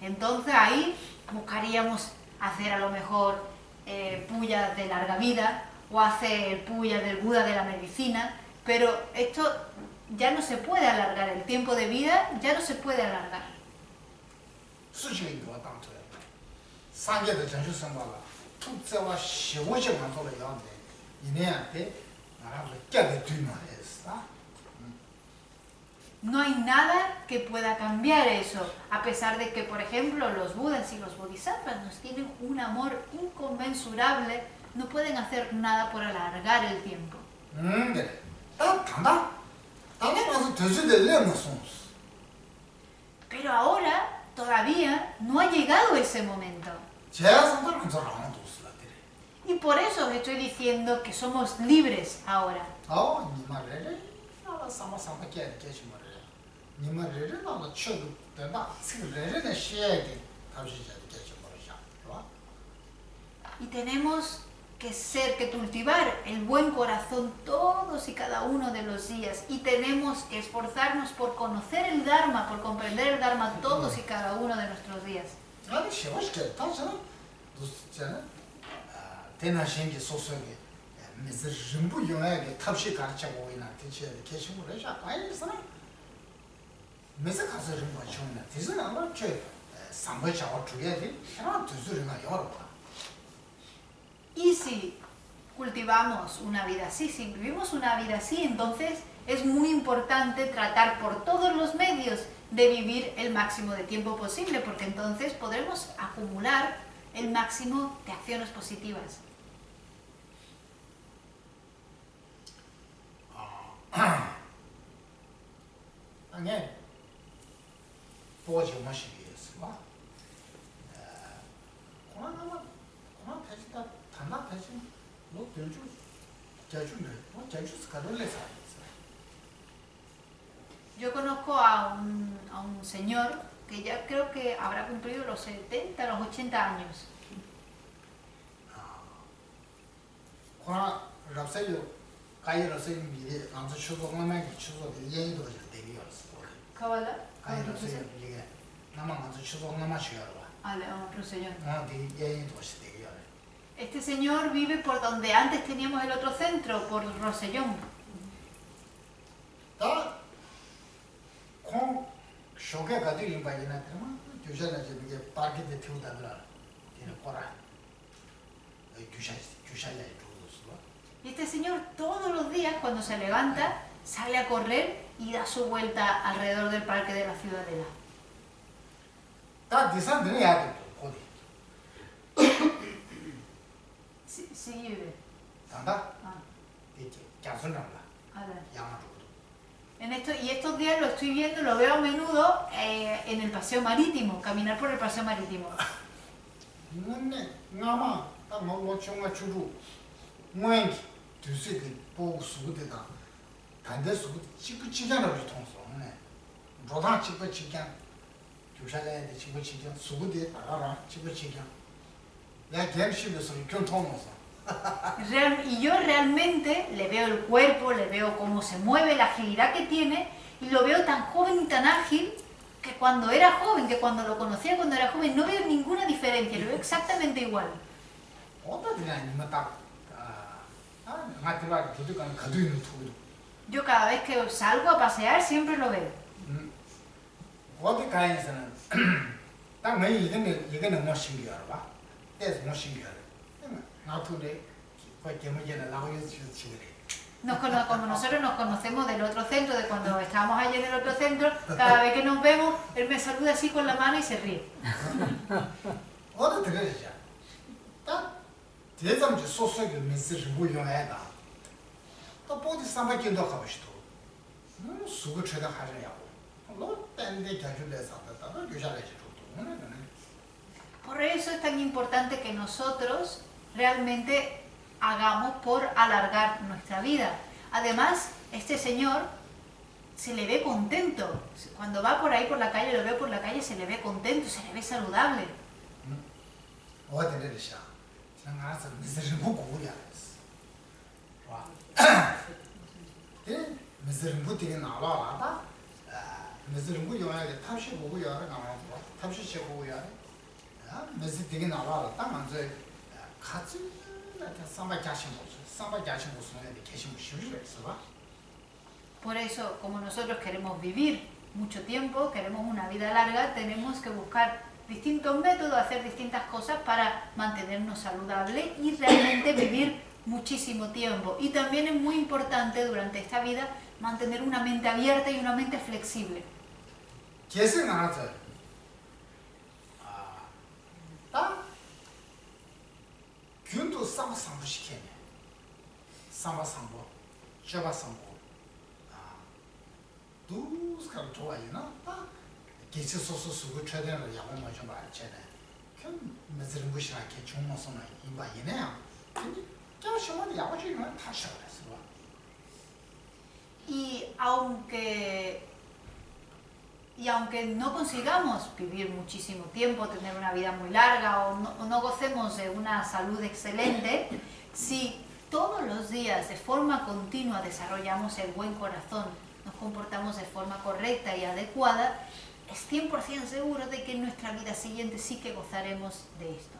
Entonces ahí buscaríamos hacer a lo mejor pullas de larga vida o hacer pullas del Buda de la medicina, pero esto ya no se puede alargar, el tiempo de vida ya no se puede alargar. No hay nada que pueda cambiar eso, a pesar de que, por ejemplo, los budas y los bodhisattvas nos tienen un amor inconmensurable, no pueden hacer nada por alargar el tiempo. Pero ahora todavía no ha llegado ese momento. Y por eso os estoy diciendo que somos libres ahora. Y tenemos que cultivar el buen corazón todos y cada uno de los días. Y tenemos que esforzarnos por conocer el Dharma, por comprender el Dharma todos y cada uno de nuestros días. Y si cultivamos una vida así, si vivimos una vida así, entonces es muy importante tratar por todos los medios de vivir el máximo de tiempo posible, porque entonces podremos acumular el máximo de acciones positivas. Yo conozco a un señor que ya creo que habrá cumplido los 70, los 80 años. ¿Kabbalah? a León Rosellón. 되게 예인 도시 되게 열어. Este señor vive por donde antes teníamos el otro centro, por Rosellón. 다 콩, 쇼게 가도 인바이나 때문에 교사는 이제 파르케데 태우다더라. 얘는 거라. 교사야 이쪽으로서. Y este señor todos los días cuando se levanta sale a correr y da su vuelta alrededor del parque de la Ciudadela. 다 디산들이 해야 돼. 거기. Sí vive. 단다. Ah, 이게 가수는가. a ver. 양쪽으로. Y estos días lo estoy viendo, lo veo a menudo en el paseo marítimo, caminar por el paseo marítimo. 근데 나마 딱 먹고 정말 주로 뭐인지 두세기 보고 수고되다. 단대 수고 찍고 치잖아 우리 통수. 네. 로당 찍고 치장. 교사가에 찍고 치장 수고돼 알아. 찍고 치장. 내가 gem시면서 교통으로서. Y yo realmente le veo el cuerpo, le veo cómo se mueve, la agilidad que tiene, y lo veo tan joven y tan ágil que cuando era joven, que cuando lo conocía cuando era joven, no veo ninguna diferencia, lo veo exactamente igual. 어떻게 아니면 딱 마트가 부족한 가도 있는 투로. Yo cada vez que salgo a pasear siempre lo veo. 어디 가에서는 딱 매일 이거는 뭐 신기하라 봐. 그래서 뭐 신기하라. 나도래 그 때문에 나오여 지치래. Como nosotros nos conocemos del otro centro, de cuando estábamos allí en el otro centro, cada vez que nos vemos, él me saluda así con la mano y se ríe. 어디 들으시죠? 딱 대zam지 소소하게 메시지 무용해다. 또 보디 삼바견도 하고 싶어. 수고 쳐다 하려고. 너 딴데 가줄래서 다 교사라지 또. Por eso es tan importante que nosotros realmente hagamos por alargar nuestra vida. Además, este señor se le ve contento. Cuando va por ahí por la calle, lo veo por la calle, se le ve contento, se le ve saludable. 어디 들으셔? 난 알아서 메시지 보고야. 와. 예? 메시지 보티게 나와라. 메시지 보여야 탑시 보고야 나와서 탑시 쳐 보고야. 메시지 되게 나와라. 딱 먼저 같이 Por eso, como nosotros queremos vivir mucho tiempo, queremos una vida larga, tenemos que buscar distintos métodos, hacer distintas cosas para mantenernos saludables y realmente vivir muchísimo tiempo. Y también es muy importante durante esta vida mantener una mente abierta y una mente flexible. 균도 삼바삼부 시키네. 삼바삼부, 셔바삼부. 두스가 좋아요나. 기초 소소 수고 최대한 양호 먼저 말했잖아. 그 무슨 무시나 게 중모선은 이바이네요. 근데 저 시험은 야고지만 다 쉬어랬어. Y aunque no consigamos vivir muchísimo tiempo, tener una vida muy larga o no gocemos de una salud excelente, si todos los días de forma continua desarrollamos el buen corazón, nos comportamos de forma correcta y adecuada, es 100% seguro de que en nuestra vida siguiente sí que gozaremos de esto.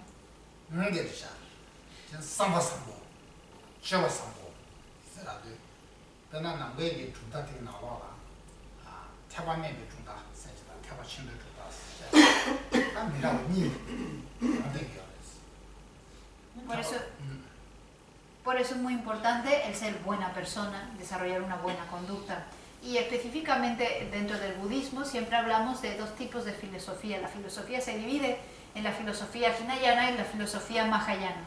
Por eso es muy importante el ser buena persona, desarrollar una buena conducta. Y específicamente dentro del budismo siempre hablamos de dos tipos de filosofía. La filosofía se divide en la filosofía Hinayana y la filosofía Mahayana.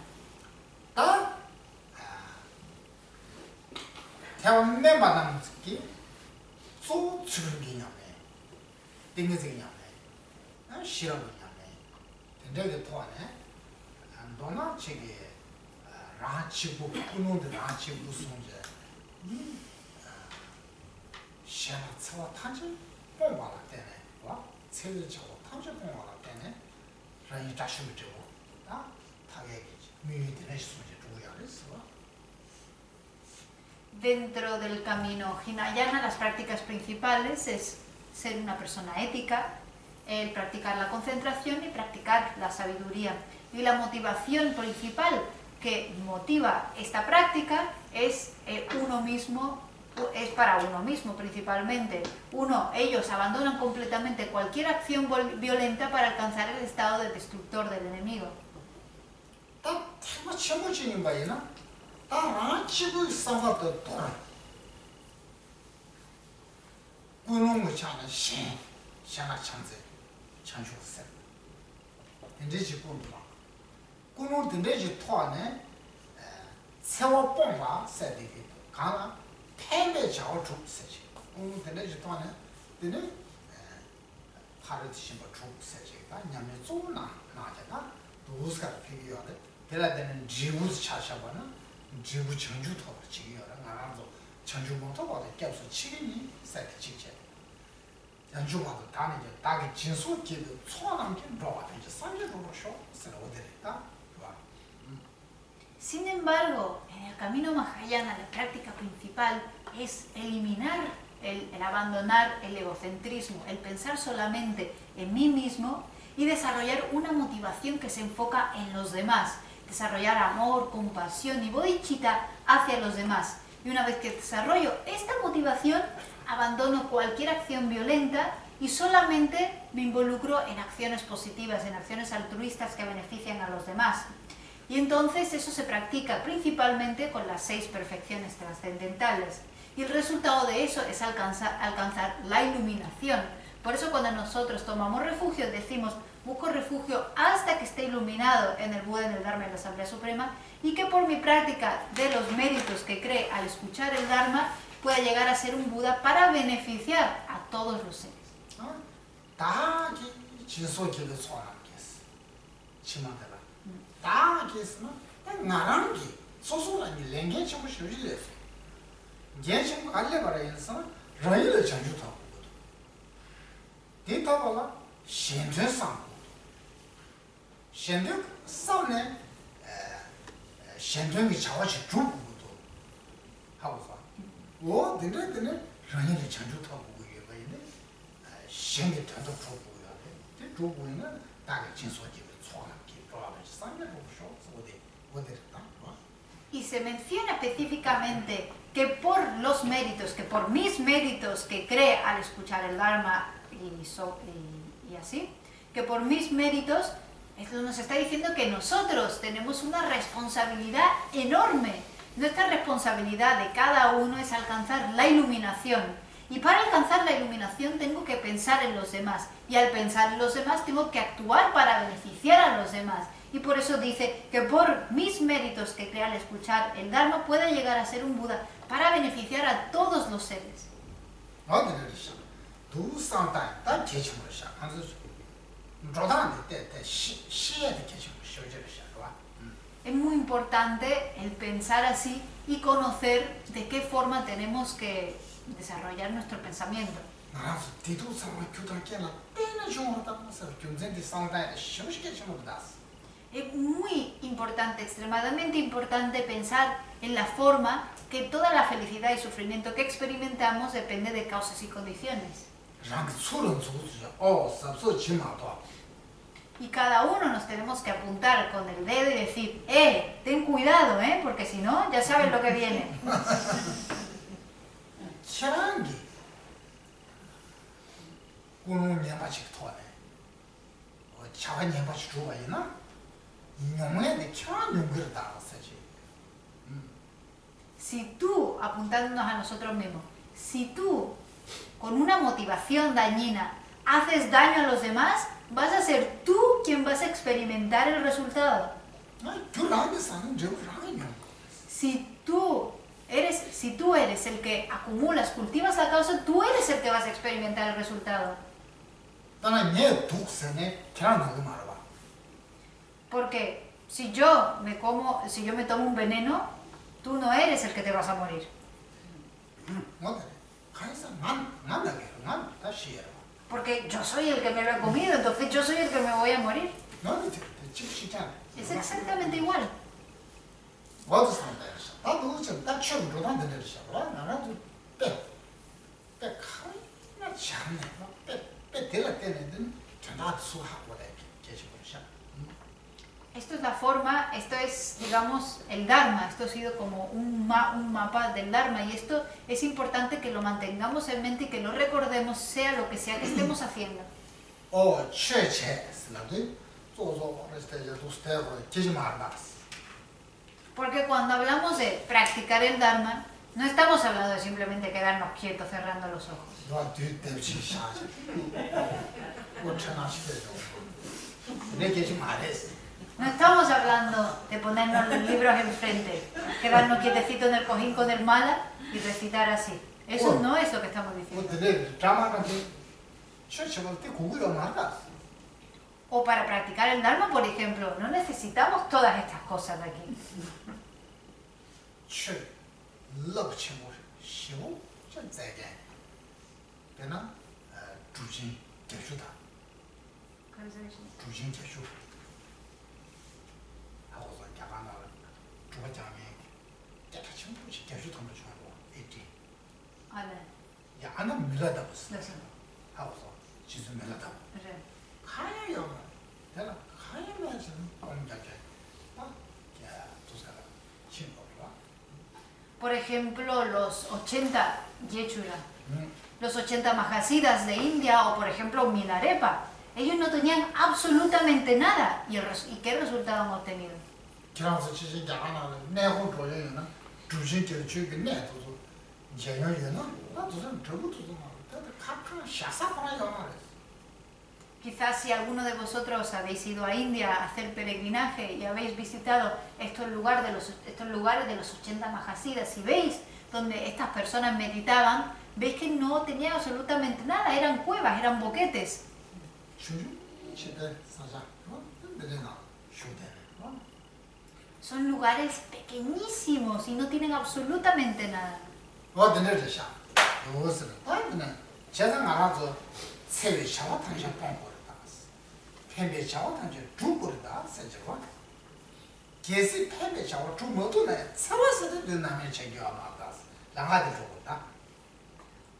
Dentro del camino Hinayana, las prácticas principales es ser una persona ética, el practicar la concentración y practicar la sabiduría. Y la motivación principal que motiva esta práctica es uno mismo, es para uno mismo principalmente. Ellos abandonan completamente cualquier acción violenta para alcanzar el estado de destructor del enemigo. Sin embargo, en el camino Mahayana la práctica principal es eliminar el abandonar el egocentrismo, el pensar solamente en mí mismo y desarrollar una motivación que se enfoca en los demás, desarrollar amor, compasión y bodhicitta hacia los demás. Y una vez que desarrollo esta motivación, abandono cualquier acción violenta y solamente me involucro en acciones positivas, en acciones altruistas que benefician a los demás. Y entonces eso se practica principalmente con las 6 perfecciones trascendentales. Y el resultado de eso es alcanzar la iluminación. Por eso cuando nosotros tomamos refugio decimos, busco refugio hasta que esté iluminado en el Buda, en el Dharma y en la Asamblea Suprema, y que por mi práctica de los méritos que cree al escuchar el Dharma pueda llegar a ser un Buda para beneficiar a todos los seres. Y se menciona específicamente que por los méritos, que por mis méritos que cree al escuchar el Dharma y así, que por mis méritos, esto nos está diciendo que nosotros tenemos una responsabilidad enorme. Nuestra responsabilidad de cada uno es alcanzar la iluminación. Y para alcanzar la iluminación tengo que pensar en los demás. Y al pensar en los demás tengo que actuar para beneficiar a los demás. Y por eso dice que por mis méritos que crea al escuchar el Dharma puede llegar a ser un Buda para beneficiar a todos los seres. Es muy importante el pensar así y conocer de qué forma tenemos que desarrollar nuestro pensamiento. Es muy importante, extremadamente importante pensar en la forma que toda la felicidad y sufrimiento que experimentamos depende de causas y condiciones. Y cada uno nos tenemos que apuntar con el dedo y decir, ten cuidado, porque si no, ya sabes lo que viene. Si tú, apuntándonos a nosotros mismos, si tú con una motivación dañina haces daño a los demás, vas a ser tú quien vas a experimentar el resultado. Si tú eres el que acumulas, cultivas la causa, tú eres el que vas a experimentar el resultado. Porque si yo me tomo un veneno, tú no eres el que te vas a morir. Porque yo soy el que me lo he comido, entonces yo soy el que me voy a morir. Es exactamente igual. 전화 수하고 계시고요. Esto es la forma, esto es, digamos, el Dharma, esto ha sido como un mapa del Dharma y esto es importante que lo mantengamos en mente y que lo recordemos sea lo que sea que estemos haciendo. Porque cuando hablamos de practicar el Dharma, no estamos hablando de simplemente quedarnos quietos cerrando los ojos. No estamos hablando de ponernos los libros enfrente, quedarnos quietecitos en el cojín con el mala y recitar así. Eso no es lo que estamos diciendo. O para practicar el Dharma, por ejemplo, no necesitamos todas estas cosas de aquí. Por ejemplo, los 80 Yechura, los 80 Mahasiddhas de India o por ejemplo Milarepa, ellos no tenían absolutamente nada. ¿Y qué resultado han obtenido? Quizás si alguno de vosotros habéis ido a India a hacer peregrinaje y habéis visitado estos lugares de los 80 Mahasiddhas y veis donde estas personas meditaban, veis que no tenían absolutamente nada, eran cuevas, eran boquetes. Son lugares pequeñísimos y no tienen absolutamente nada.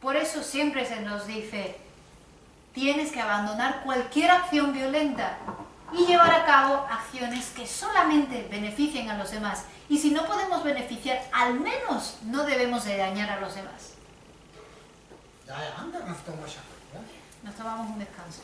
Por eso siempre se nos dice, tienes que abandonar cualquier acción violenta y llevar a cabo acciones que solamente beneficien a los demás. Y si no podemos beneficiar, al menos no debemos de dañar a los demás. Nos tomamos un descanso.